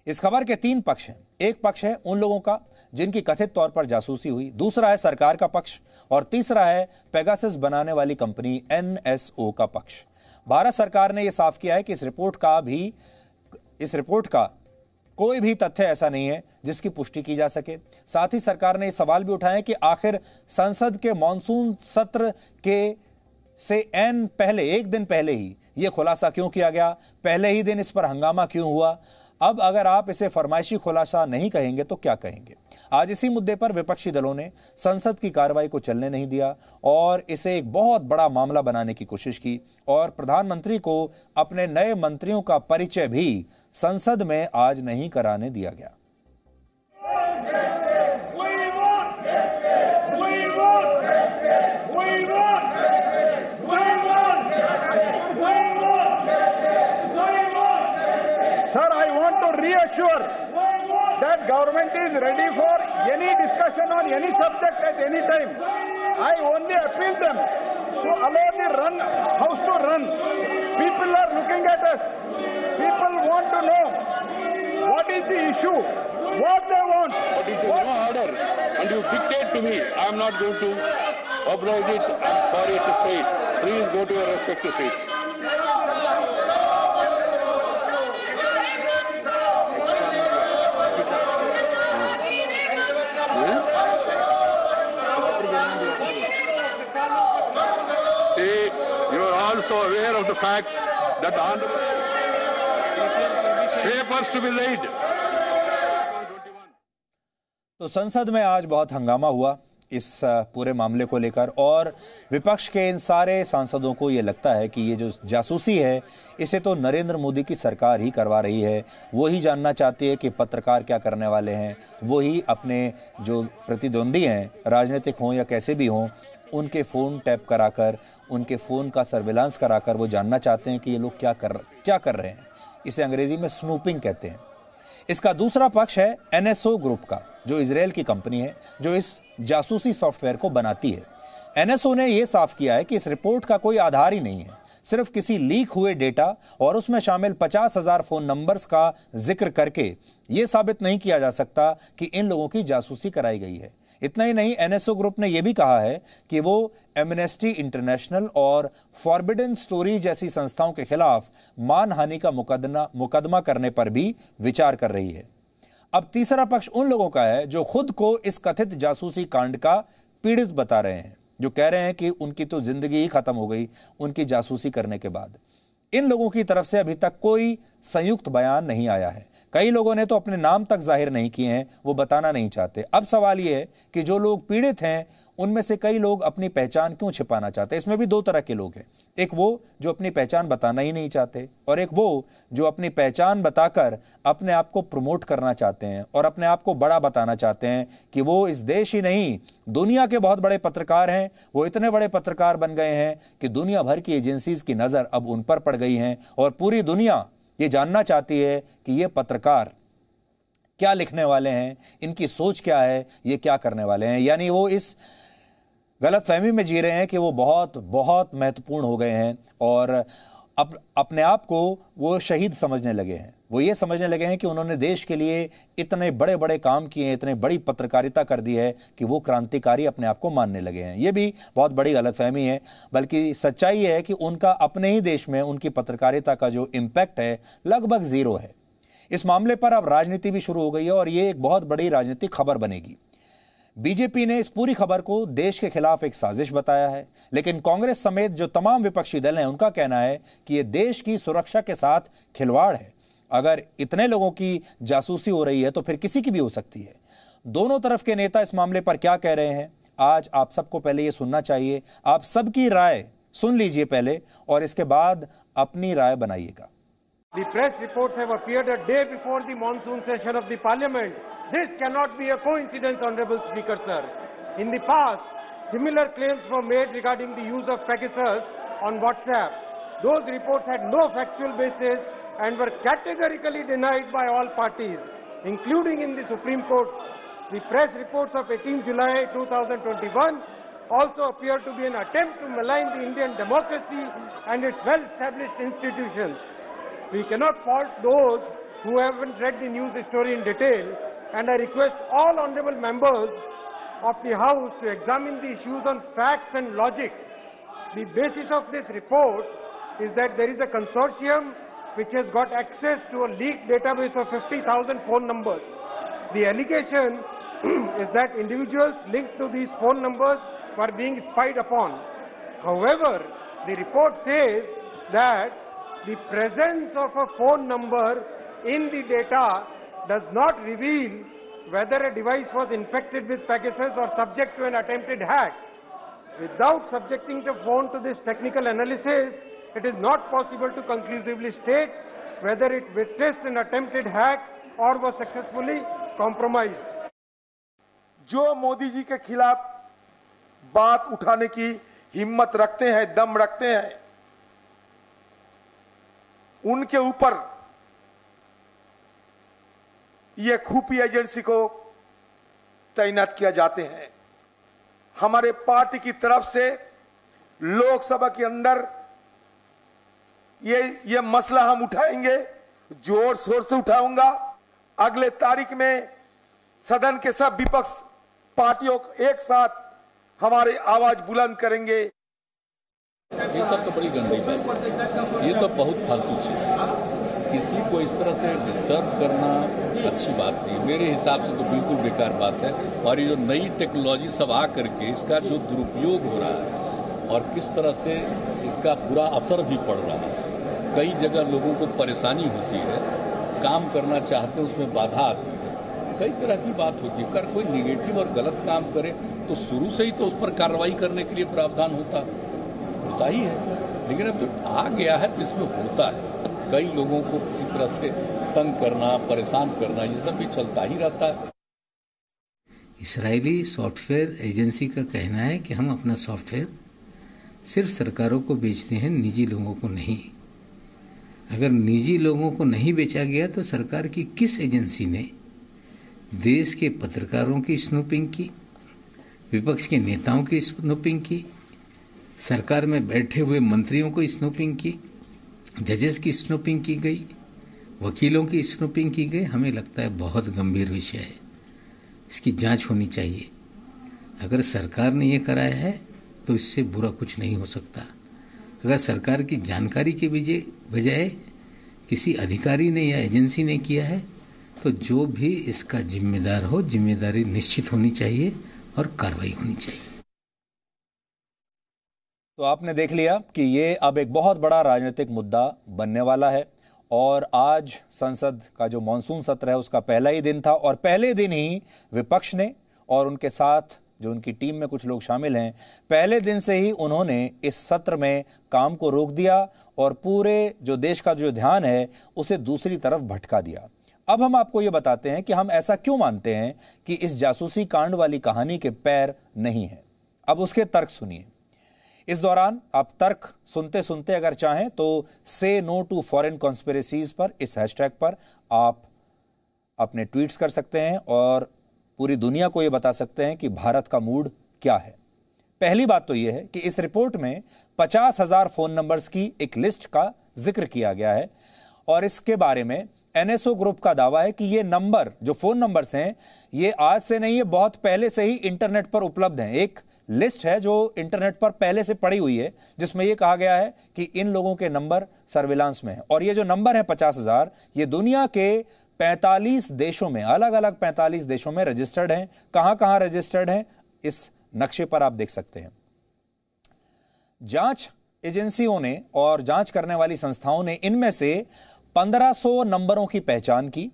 इस खबर के तीन पक्ष हैं। एक पक्ष है उन लोगों का जिनकी कथित तौर पर जासूसी हुई, दूसरा है सरकार का पक्ष और तीसरा है पेगासस बनाने वाली कंपनी एनएसओ का पक्ष। भारत सरकार ने यह साफ किया है कि इस रिपोर्ट का कोई भी तथ्य ऐसा नहीं है जिसकी पुष्टि की जा सके। साथ ही सरकार ने यह सवाल भी उठाया कि आखिर संसद के मॉनसून सत्र के से एक दिन पहले ही यह खुलासा क्यों किया गया, पहले ही दिन इस पर हंगामा क्यों हुआ। अब अगर आप इसे फरमाइशी खुलासा नहीं कहेंगे तो क्या कहेंगे। आज इसी मुद्दे पर विपक्षी दलों ने संसद की कार्रवाई को चलने नहीं दिया और इसे एक बहुत बड़ा मामला बनाने की कोशिश की और प्रधानमंत्री को अपने नए मंत्रियों का परिचय भी संसद में आज नहीं कराने दिया गया। Reassure that government is ready for any discussion on any subject at any time. I only appeal them to allow the house to run. People are looking at us. People want to know what is the issue, what they want. But it is no order and you dictate to me. I am not going to oblige it. I am sorry to say it. Please go to your respective seats. Also aware of the fact that the papers to be laid. तो संसद में आज बहुत हंगामा हुआ इस पूरे मामले को लेकर और विपक्ष के इन सारे सांसदों को ये लगता है कि ये जो जासूसी है इसे तो नरेंद्र मोदी की सरकार ही करवा रही है। वो ही जानना चाहती है कि पत्रकार क्या करने वाले हैं, वो ही अपने जो प्रतिद्वंदी हैं, राजनीतिक हों या कैसे भी हों, उनके फ़ोन टैप कराकर, उनके फ़ोन का सर्विलांस कराकर वो जानना चाहते हैं कि ये लोग क्या कर रहे हैं। इसे अंग्रेजी में स्नूपिंग कहते हैं। इसका दूसरा पक्ष है एनएसओ ग्रुप का, जो इजराइल की कंपनी है जो इस जासूसी सॉफ्टवेयर को बनाती है। एनएसओ ने यह साफ किया है कि इस रिपोर्ट का कोई आधार ही नहीं है, सिर्फ किसी लीक हुए डेटा और उसमें शामिल 50,000 फोन नंबर्स का जिक्र करके यह साबित नहीं किया जा सकता कि इन लोगों की जासूसी कराई गई है। इतना ही नहीं, एनएसओ ग्रुप ने यह भी कहा है कि वो एमनेस्टी इंटरनेशनल और फॉरबिडन स्टोरी जैसी संस्थाओं के खिलाफ मानहानि का मुकदमा करने पर भी विचार कर रही है। अब तीसरा पक्ष उन लोगों का है जो खुद को इस कथित जासूसी कांड का पीड़ित बता रहे हैं, जो कह रहे हैं कि उनकी तो जिंदगी ही खत्म हो गई उनकी जासूसी करने के बाद। इन लोगों की तरफ से अभी तक कोई संयुक्त बयान नहीं आया है। कई लोगों ने तो अपने नाम तक जाहिर नहीं किए हैं, वो बताना नहीं चाहते। अब सवाल यह है कि जो लोग पीड़ित हैं उनमें से कई लोग अपनी पहचान क्यों छिपाना चाहते हैं। इसमें भी दो तरह के लोग हैं, एक वो जो अपनी पहचान बताना ही नहीं चाहते और एक वो जो अपनी पहचान बताकर अपने आप को प्रमोट करना चाहते हैं और अपने आप को बड़ा बताना चाहते हैं कि वो इस देश ही नहीं दुनिया के बहुत बड़े पत्रकार हैं। वो इतने बड़े पत्रकार बन गए हैं कि दुनिया भर की एजेंसीज की नजर अब उन पर पड़ गई हैं और पूरी दुनिया ये जानना चाहती है कि ये पत्रकार क्या लिखने वाले हैं, इनकी सोच क्या है, ये क्या करने वाले हैं। यानी वो इस गलतफहमी में जी रहे हैं कि वो बहुत बहुत महत्वपूर्ण हो गए हैं और अपने आप को वो शहीद समझने लगे हैं। वो ये समझने लगे हैं कि उन्होंने देश के लिए इतने बड़े बड़े काम किए हैं, इतने बड़ी पत्रकारिता कर दी है कि वो क्रांतिकारी अपने आप को मानने लगे हैं। ये भी बहुत बड़ी गलतफहमी है, बल्कि सच्चाई है कि उनका अपने ही देश में उनकी पत्रकारिता का जो इम्पैक्ट है लगभग जीरो है। इस मामले पर अब राजनीति भी शुरू हो गई है और ये एक बहुत बड़ी राजनीतिक खबर बनेगी। बीजेपी ने इस पूरी खबर को देश के खिलाफ एक साजिश बताया है, लेकिन कांग्रेस समेत जो तमाम विपक्षी दल हैं उनका कहना है कि यह देश की सुरक्षा के साथ खिलवाड़ है। अगर इतने लोगों की जासूसी हो रही है तो फिर किसी की भी हो सकती है। दोनों तरफ के नेता इस मामले पर क्या कह रहे हैं, आज आप सबको पहले यह सुनना चाहिए। आप सबकी राय सुन लीजिए पहले और इसके बाद अपनी राय बनाइएगा। The press reports have appeared a day before the monsoon session of the parliament. This cannot be a coincidence, Honorable Speaker, sir. In the past, similar claims were made regarding the use of Pegasus on WhatsApp. Those reports had no factual basis and were categorically denied by all parties, including in the Supreme Court. The press reports of 18 July 2021 also appear to be an attempt to malign the Indian democracy and its well-established institutions. We cannot fault those who haven't read the news story in detail, and I request all honorable members of the House to examine the issues on facts and logic. The basis of this report is that there is a consortium which has got access to a leaked database of 50,000 phone numbers. The allegation is that individuals linked to these phone numbers were being spied upon. However, the report says that the presence of a phone number in the data does not reveal whether a device was infected with Pegasus or subject to an attempted hack. Without subjecting the phone to this technical analysis, it is not possible to conclusively state whether it witnessed an attempted hack or was successfully compromised. जो मोदी जी के खिलाफ बात उठाने की हिम्मत रखते हैं, दम रखते हैं, उनके ऊपर ये खुफिया एजेंसी को तैनात किया जाते हैं। हमारे पार्टी की तरफ से लोकसभा के अंदर ये मसला हम उठाएंगे, जोर शोर से उठाऊंगा। अगले तारीख में सदन के सब विपक्ष पार्टियों एक साथ हमारी आवाज बुलंद करेंगे। ये सब तो बड़ी गंदी बात है, ये तो बहुत फालतू चीज है। किसी को इस तरह से डिस्टर्ब करना अच्छी बात नहीं, मेरे हिसाब से तो बिल्कुल बेकार बात है। और ये जो नई टेक्नोलॉजी सब आ करके इसका जो दुरुपयोग हो रहा है और किस तरह से इसका बुरा असर भी पड़ रहा है, कई जगह लोगों को परेशानी होती है, काम करना चाहते हैं उसमें बाधा आती है, कई तरह की बात होती है। अगर कोई निगेटिव और गलत काम करे तो शुरू से ही तो उस पर कार्रवाई करने के लिए प्रावधान होता ही है। लेकिन अब जो आ गया है तो इसमें होता है, कई लोगों को किसी तरह से तंग करना, परेशान करना, ये सब भी चलता ही रहता है। इजरायली सॉफ्टवेयर एजेंसी का कहना है कि हम अपना सॉफ्टवेयर सिर्फ सरकारों को बेचते हैं, निजी लोगों को नहीं। अगर निजी लोगों को नहीं बेचा गया तो सरकार की किस एजेंसी ने देश के पत्रकारों की स्नूपिंग की, विपक्ष के नेताओं की स्नूपिंग की, सरकार में बैठे हुए मंत्रियों को स्नूपिंग की, जजेस की स्नूपिंग की गई, वकीलों की स्नूपिंग की गई? हमें लगता है बहुत गंभीर विषय है, इसकी जांच होनी चाहिए। अगर सरकार ने ये कराया है तो इससे बुरा कुछ नहीं हो सकता। अगर सरकार की जानकारी के बजाय किसी अधिकारी ने या एजेंसी ने किया है तो जो भी इसका जिम्मेदार हो, जिम्मेदारी निश्चित होनी चाहिए और कार्रवाई होनी चाहिए। तो आपने देख लिया कि ये अब एक बहुत बड़ा राजनीतिक मुद्दा बनने वाला है। और आज संसद का जो मॉनसून सत्र है उसका पहला ही दिन था और पहले दिन ही विपक्ष ने और उनके साथ जो उनकी टीम में कुछ लोग शामिल हैं, पहले दिन से ही उन्होंने इस सत्र में काम को रोक दिया और पूरे जो देश का जो ध्यान है उसे दूसरी तरफ भटका दिया। अब हम आपको ये बताते हैं कि हम ऐसा क्यों मानते हैं कि इस जासूसी कांड वाली कहानी के पैर नहीं है। अब उसके तर्क सुनिए। इस दौरान आप तर्क सुनते सुनते अगर चाहें तो से नो टू फॉरेन कॉन्स्पिरेसीज पर, इस हैशटैग पर आप अपने ट्वीट्स कर सकते हैं और पूरी दुनिया को यह बता सकते हैं कि भारत का मूड क्या है। पहली बात तो यह है कि इस रिपोर्ट में 50,000 फोन नंबर्स की एक लिस्ट का जिक्र किया गया है और इसके बारे में एनएसओ ग्रुप का दावा है कि ये नंबर, जो फोन नंबर्स हैं, ये आज से नहीं है, बहुत पहले से ही इंटरनेट पर उपलब्ध हैं। एक लिस्ट है जो इंटरनेट पर पहले से पड़ी हुई है जिसमें यह कहा गया है कि इन लोगों के नंबर सर्विलांस में है। और ये जो नंबर है 50,000, ये दुनिया के 45 देशों में, अलग अलग 45 देशों में रजिस्टर्ड हैं। कहां कहां रजिस्टर्ड हैं इस नक्शे पर आप देख सकते हैं। जांच एजेंसियों ने और जांच करने वाली संस्थाओं ने इनमें से 1500 नंबरों की पहचान की।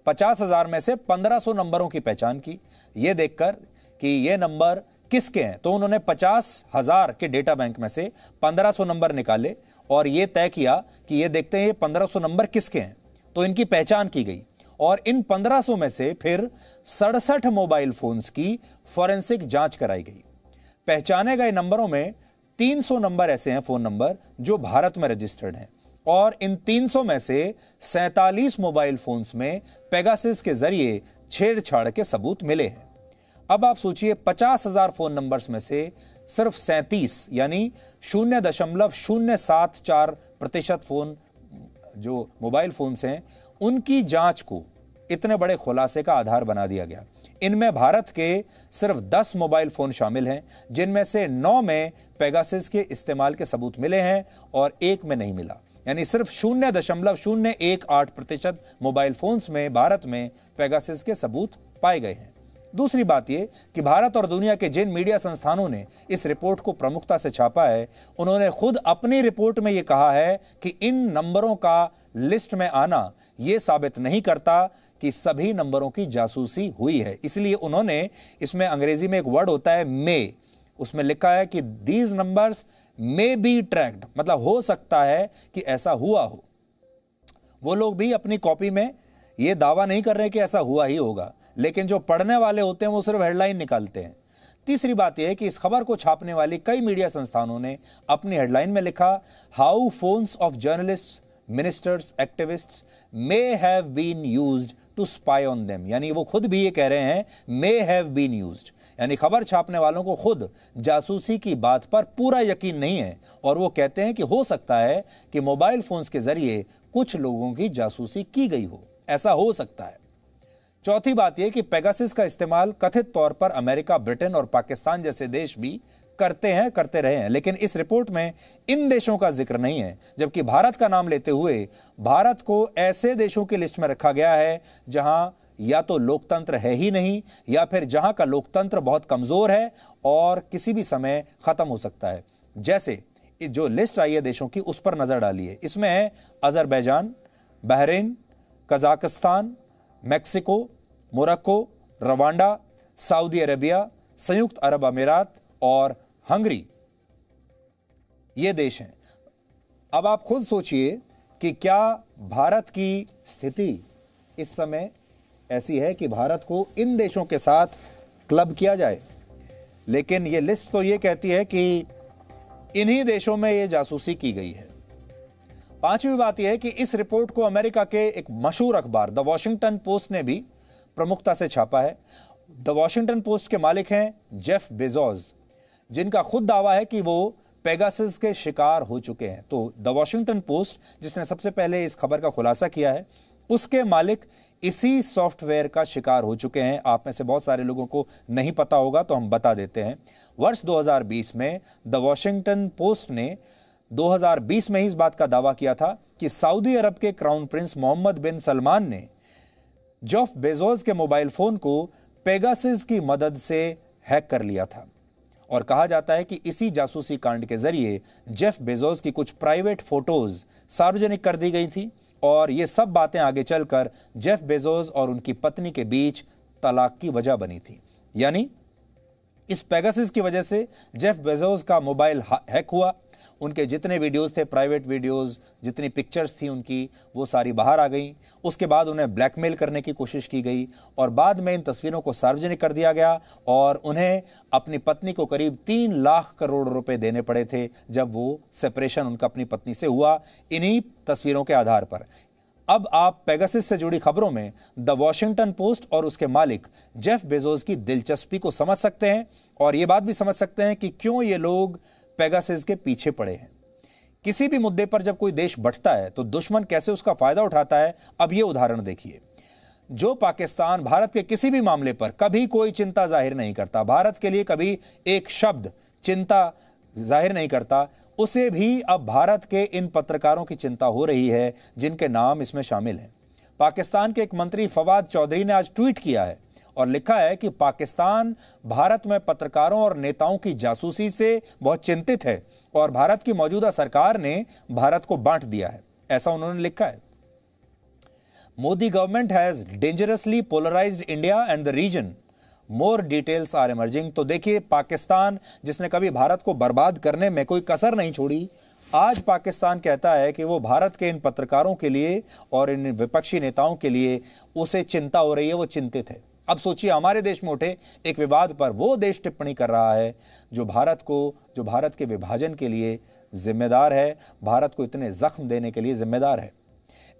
50,000 में से 1500 नंबरों की पहचान की, यह देखकर कि ये नंबर किसके हैं। तो उन्होंने 50,000 के डेटा बैंक में से 1500 नंबर निकाले और यह तय किया कि ये देखते हैं ये 1500 नंबर किसके हैं। तो इनकी पहचान की गई और इन 1500 में से फिर 67 मोबाइल फोन्स की फॉरेंसिक जांच कराई गई। पहचाने गए नंबरों में 300 नंबर ऐसे हैं, फोन नंबर, जो भारत में रजिस्टर्ड हैं और इन 300 में से 47 मोबाइल फोन्स में पेगासस के जरिए छेड़छाड़ के सबूत मिले हैं। अब आप सोचिए, 50,000 फोन नंबर्स में से सिर्फ 37 यानी 0.074% फोन जो मोबाइल फोन्स हैं उनकी जांच को इतने बड़े खुलासे का आधार बना दिया गया। इनमें भारत के सिर्फ 10 मोबाइल फोन शामिल हैं, जिनमें से 9 में पेगासस के इस्तेमाल के सबूत मिले हैं और 1 में नहीं मिला। यानी सिर्फ 0.018% मोबाइल फोन्स में भारत में पेगासस के सबूत पाए गए हैं। दूसरी बात यह कि भारत और दुनिया के जिन मीडिया संस्थानों ने इस रिपोर्ट को प्रमुखता से छापा है, उन्होंने खुद अपनी रिपोर्ट में यह कहा है कि इन नंबरों का लिस्ट में आना यह साबित नहीं करता कि सभी नंबरों की जासूसी हुई है। इसलिए उन्होंने इसमें अंग्रेजी में एक वर्ड होता है मे, उसमें लिखा है कि these numbers may be tracked, मतलब हो सकता है कि ऐसा हुआ हो। वो लोग भी अपनी कॉपी में यह दावा नहीं कर रहे कि ऐसा हुआ ही होगा, लेकिन जो पढ़ने वाले होते हैं वो सिर्फ हेडलाइन निकालते हैं। तीसरी बात यह है कि इस खबर को छापने वाली कई मीडिया संस्थानों ने अपनी हेडलाइन में लिखा, how phones of journalist, ministers, activists may have been used to spy on them. यानी वो खुद भी ये कह रहे हैं मे हैव बीन यूज्ड, यानी खबर छापने वालों को खुद जासूसी की बात पर पूरा यकीन नहीं है और वो कहते हैं कि हो सकता है कि मोबाइल फोन्स के जरिए कुछ लोगों की जासूसी की गई हो, ऐसा हो सकता है। चौथी बात यह कि पेगासस का इस्तेमाल कथित तौर पर अमेरिका, ब्रिटेन और पाकिस्तान जैसे देश भी करते रहे हैं, लेकिन इस रिपोर्ट में इन देशों का जिक्र नहीं है, जबकि भारत का नाम लेते हुए भारत को ऐसे देशों की लिस्ट में रखा गया है जहां या तो लोकतंत्र है ही नहीं या फिर जहां का लोकतंत्र बहुत कमजोर है और किसी भी समय खत्म हो सकता है। जैसे जो लिस्ट आई है देशों की, उस पर नजर डालिए। इसमें है Azerbaijan, Bahrain, Kazakhstan, Mexico, Morocco, Rwanda, Saudi Arabia, संयुक्त अरब अमीरात और हंगरी। ये देश हैं। अब आप खुद सोचिए कि क्या भारत की स्थिति इस समय ऐसी है कि भारत को इन देशों के साथ क्लब किया जाए। लेकिन ये लिस्ट तो ये कहती है कि इन्हीं देशों में ये जासूसी की गई है। पांचवी बात यह है कि इस रिपोर्ट को अमेरिका के एक मशहूर अखबार द वॉशिंगटन पोस्ट ने भी प्रमुखता से छापा है। द वॉशिंगटन पोस्ट के मालिक हैं जेफ बेजोस, जिनका खुद दावा है कि वो पेगासस के शिकार हो चुके हैं। तो द वॉशिंगटन पोस्ट, जिसने सबसे पहले इस खबर का खुलासा किया है, उसके मालिक इसी सॉफ्टवेयर का शिकार हो चुके हैं। आप में से बहुत सारे लोगों को नहीं पता होगा तो हम बता देते हैं। वर्ष 2020 में द वॉशिंगटन पोस्ट ने 2020 में ही इस बात का दावा किया था कि सऊदी अरब के क्राउन प्रिंस मोहम्मद बिन सलमान ने जेफ बेजोस के मोबाइल फोन को पेगासस की मदद से हैक कर लिया था और कहा जाता है कि इसी जासूसी कांड के जरिए जेफ बेजोस की कुछ प्राइवेट फोटोज सार्वजनिक कर दी गई थी और ये सब बातें आगे चलकर जेफ बेजोस और उनकी पत्नी के बीच तलाक की वजह बनी थी। यानी इस पेगासस की वजह से जेफ बेजोस का मोबाइल हैक हुआ, उनके जितने वीडियोस थे, प्राइवेट वीडियोस, जितनी पिक्चर्स थी उनकी, वो सारी बाहर आ गई। उसके बाद उन्हें ब्लैकमेल करने की कोशिश की गई और बाद में इन तस्वीरों को सार्वजनिक कर दिया गया और उन्हें अपनी पत्नी को करीब 3 लाख करोड़ रुपए देने पड़े थे जब वो सेपरेशन उनका अपनी पत्नी से हुआ, इन्हीं तस्वीरों के आधार पर। अब आप पेगासस से जुड़ी खबरों में द वॉशिंगटन पोस्ट और उसके मालिक जेफ बेजोस की दिलचस्पी को समझ सकते हैं और यह बात भी समझ सकते हैं कि क्यों ये लोग पेगासस के पीछे पड़े हैं। किसी भी मुद्दे पर जब कोई देश बढ़ता है तो दुश्मन कैसे उसका फायदा उठाता है, अब यह उदाहरण देखिए। जो पाकिस्तान भारत के किसी भी मामले पर कभी कोई चिंता जाहिर नहीं करता, भारत के लिए कभी एक शब्द चिंता जाहिर नहीं करता, उसे भी अब भारत के इन पत्रकारों की चिंता हो रही है जिनके नाम इसमें शामिल हैं। पाकिस्तान के एक मंत्री फवाद चौधरी ने आज ट्वीट किया है और लिखा है कि पाकिस्तान भारत में पत्रकारों और नेताओं की जासूसी से बहुत चिंतित है और भारत की मौजूदा सरकार ने भारत को बांट दिया है, ऐसा उन्होंने लिखा है। Modi government has dangerously polarised India and the region, more details are emerging. तो देखिए, पाकिस्तान जिसने कभी भारत को बर्बाद करने में कोई कसर नहीं छोड़ी, आज पाकिस्तान कहता है कि वो भारत के इन पत्रकारों के लिए और इन विपक्षी नेताओं के लिए उसे चिंता हो रही है, वो चिंतित है। अब सोचिए, हमारे देश में उठे एक विवाद पर वो देश टिप्पणी कर रहा है जो भारत के विभाजन के लिए जिम्मेदार है, भारत को इतने जख्म देने के लिए जिम्मेदार है।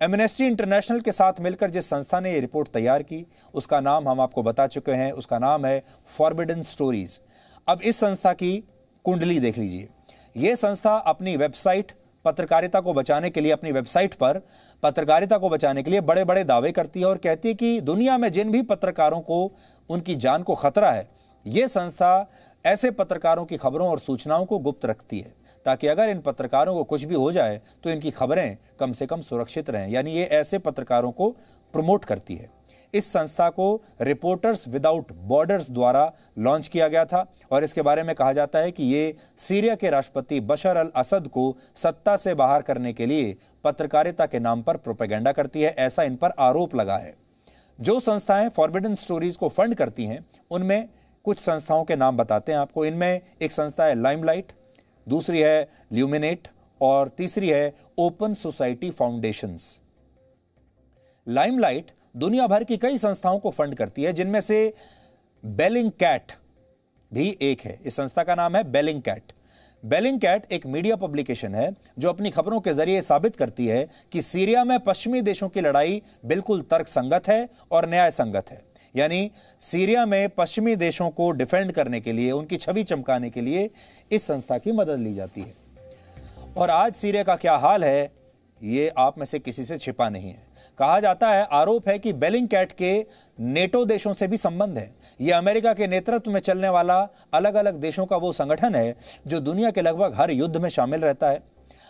एमनेस्टी इंटरनेशनल के साथ मिलकर जिस संस्था ने ये रिपोर्ट तैयार की, उसका नाम हम आपको बता चुके हैं, उसका नाम है फॉरबिडन स्टोरीज। अब इस संस्था की कुंडली देख लीजिए। यह संस्था अपनी वेबसाइट, पत्रकारिता को बचाने के लिए अपनी वेबसाइट पर पत्रकारिता को बचाने के लिए बड़े बड़े दावे करती है और कहती है कि दुनिया में जिन भी पत्रकारों को उनकी जान को खतरा है, ये संस्था ऐसे पत्रकारों की खबरों और सूचनाओं को गुप्त रखती है ताकि अगर इन पत्रकारों को कुछ भी हो जाए तो इनकी खबरें कम से कम सुरक्षित रहें। यानी ये ऐसे पत्रकारों को प्रमोट करती है। इस संस्था को रिपोर्टर्स विदाउट बॉर्डर्स द्वारा लॉन्च किया गया था और इसके बारे में कहा जाता है कि ये सीरिया के राष्ट्रपति बशर अल असद को सत्ता से बाहर करने के लिए पत्रकारिता के नाम पर प्रोपेगेंडा करती है, ऐसा इन पर आरोप लगा है। जो संस्थाएं फॉरबिडन स्टोरीज को फंड करती हैं उनमें कुछ संस्थाओं के नाम बताते हैं आपको। इनमें एक संस्था है लाइमलाइट, दूसरी है ल्यूमिनेट और तीसरी है ओपन सोसाइटी फाउंडेशंस। लाइमलाइट दुनिया भर की कई संस्थाओं को फंड करती है, जिनमें से बेलिंगकैट भी एक है। इस संस्था का नाम है बेलिंगकैट। बेलिंगकैट एक मीडिया पब्लिकेशन है जो अपनी खबरों के जरिए साबित करती है कि सीरिया में पश्चिमी देशों की लड़ाई बिल्कुल तर्कसंगत है और न्याय संगत है। यानी सीरिया में पश्चिमी देशों को डिफेंड करने के लिए, उनकी छवि चमकाने के लिए इस संस्था की मदद ली जाती है। और आज सीरिया का क्या हाल है ये आप में से किसी से छिपा नहीं है। कहा जाता है, आरोप है कि बेलिंगकैट के नेटो देशों से भी संबंध है। यह अमेरिका के नेतृत्व में चलने वाला अलग अलग देशों का वो संगठन है जो दुनिया के लगभग हर युद्ध में शामिल रहता है।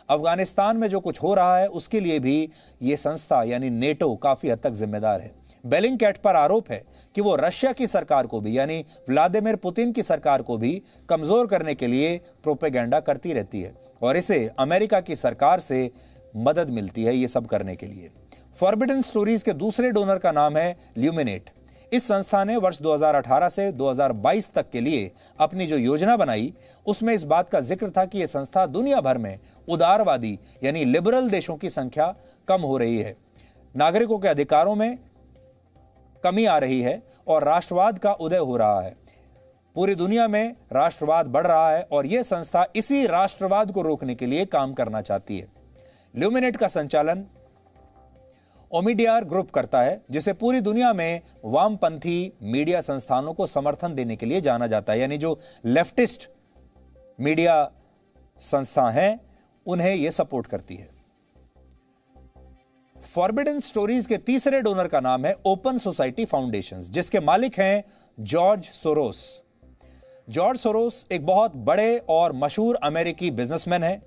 अफगानिस्तान में जो कुछ हो रहा है उसके लिए भी ये संस्था यानी नेटो काफी हद तक जिम्मेदार है। बेलिंगकैट पर आरोप है कि वो रशिया की सरकार को भी यानी व्लादिमीर पुतिन की सरकार को भी कमजोर करने के लिए प्रोपेगेंडा करती रहती है और इसे अमेरिका की सरकार से मदद मिलती है ये सब करने के लिए। फॉरबिडन स्टोरीज के दूसरे डोनर का नाम है ल्यूमिनेट। इस संस्था ने वर्ष 2018 से 2022 तक के लिए अपनी जो योजना बनाई उसमें इस बात का जिक्र था कि यह संस्था दुनिया भर में उदारवादी यानी लिबरल देशों की संख्या कम हो रही है, नागरिकों के अधिकारों में कमी आ रही है और राष्ट्रवाद का उदय हो रहा है। पूरी दुनिया में राष्ट्रवाद बढ़ रहा है और यह संस्था इसी राष्ट्रवाद को रोकने के लिए काम करना चाहती है। ल्यूमिनेट का संचालन ओमिडियार ग्रुप करता है, जिसे पूरी दुनिया में वामपंथी मीडिया संस्थानों को समर्थन देने के लिए जाना जाता है। यानी जो लेफ्टिस्ट मीडिया संस्था हैं उन्हें यह सपोर्ट करती है। फॉरबिडन स्टोरीज के तीसरे डोनर का नाम है ओपन सोसाइटी फाउंडेशंस, जिसके मालिक हैं जॉर्ज सोरोस। जॉर्ज सोरोस एक बहुत बड़े और मशहूर अमेरिकी बिजनेसमैन है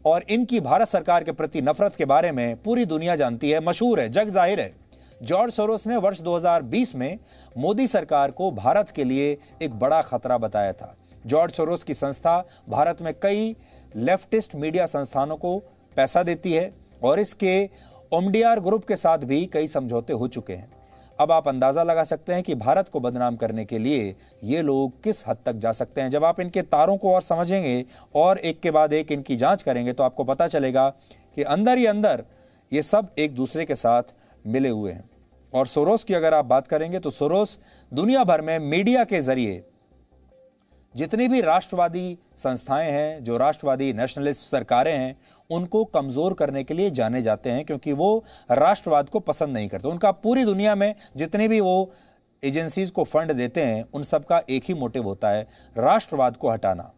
और इनकी भारत सरकार के प्रति नफरत के बारे में पूरी दुनिया जानती है, मशहूर है, जग जाहिर है। जॉर्ज सोरोस ने वर्ष 2020 में मोदी सरकार को भारत के लिए एक बड़ा खतरा बताया था। जॉर्ज सोरोस की संस्था भारत में कई लेफ्टिस्ट मीडिया संस्थानों को पैसा देती है और इसके ओमिडियार ग्रुप के साथ भी कई समझौते हो चुके हैं। अब आप अंदाजा लगा सकते हैं कि भारत को बदनाम करने के लिए ये लोग किस हद तक जा सकते हैं। जब आप इनके तारों को और समझेंगे और एक के बाद एक इनकी जांच करेंगे तो आपको पता चलेगा कि अंदर ही अंदर ये सब एक दूसरे के साथ मिले हुए हैं। और सोरोस की अगर आप बात करेंगे तो सोरोस दुनिया भर में मीडिया के जरिए जितनी भी राष्ट्रवादी संस्थाएं हैं, जो राष्ट्रवादी नेशनलिस्ट सरकारें हैं, उनको कमजोर करने के लिए जाने जाते हैं क्योंकि वो राष्ट्रवाद को पसंद नहीं करते। उनका पूरी दुनिया में जितनी भी वो एजेंसीज को फंड देते हैं उन सबका एक ही मोटिव होता है, राष्ट्रवाद को हटाना।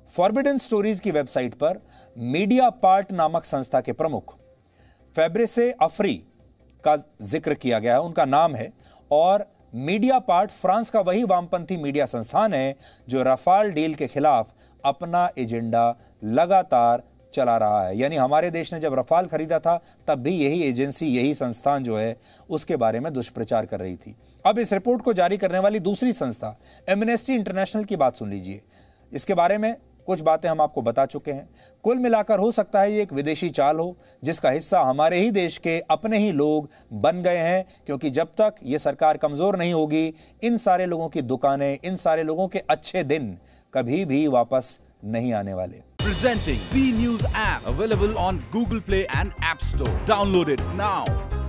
फॉरबिडन स्टोरीज की वेबसाइट पर मीडिया पार्ट नामक संस्था के प्रमुख फैब्रिसे अफरी का जिक्र किया गया है, उनका नाम है। और मीडिया पार्ट फ्रांस का वही वामपंथी मीडिया संस्थान है जो रफाल डील के खिलाफ अपना एजेंडा लगातार चला रहा है। यानी हमारे देश ने जब रफाल खरीदा था तब भी यही एजेंसी, यही संस्थान जो है उसके बारे में दुष्प्रचार कर रही थी। अब इस रिपोर्ट को जारी करने वाली दूसरी संस्था एमनेस्टी इंटरनेशनल की बात सुन लीजिए। इसके बारे में कुछ बातें हम आपको बता चुके हैं। कुल मिलाकर हो सकता है ये एक विदेशी चाल हो जिसका हिस्सा हमारे ही देश के अपने ही लोग बन गए हैं, क्योंकि जब तक ये सरकार कमजोर नहीं होगी इन सारे लोगों की दुकानें, इन सारे लोगों के अच्छे दिन कभी भी वापस नहीं आने वाले। Presenting B News app available on Google Play and App Store. Download it now.